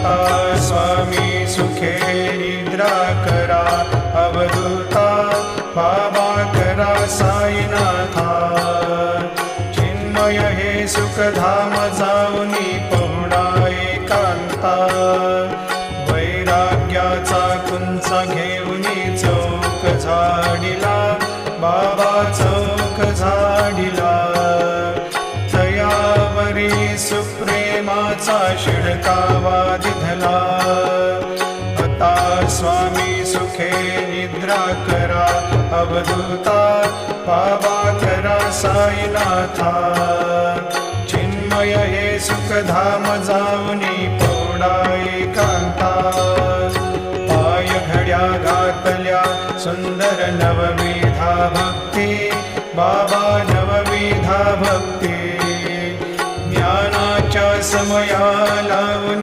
आता स्वामी सुखे निद्रा करा, अवधूता बाबा करा साईनाथा। चिन्मय हे सुखधाम जाऊनी पहुडा एकांता, वैराग्याचा कुंचा घेऊनी चौक झाडिला, बाबा चौक झाडिला। तयावरी सुप्रेमाचा शिडकावा दिधला, आता स्वामी सुखे निद्रा करा, अवधूता बाबा करा साईनाथा। चिन्मय हे सुखधाम जाऊनी पहुडा एकांता, पाय घड्या घातल्या सुंदर नवविधा भक्ती, बाबा नवविधा भक्ती। ज्ञानाच्या समया लावून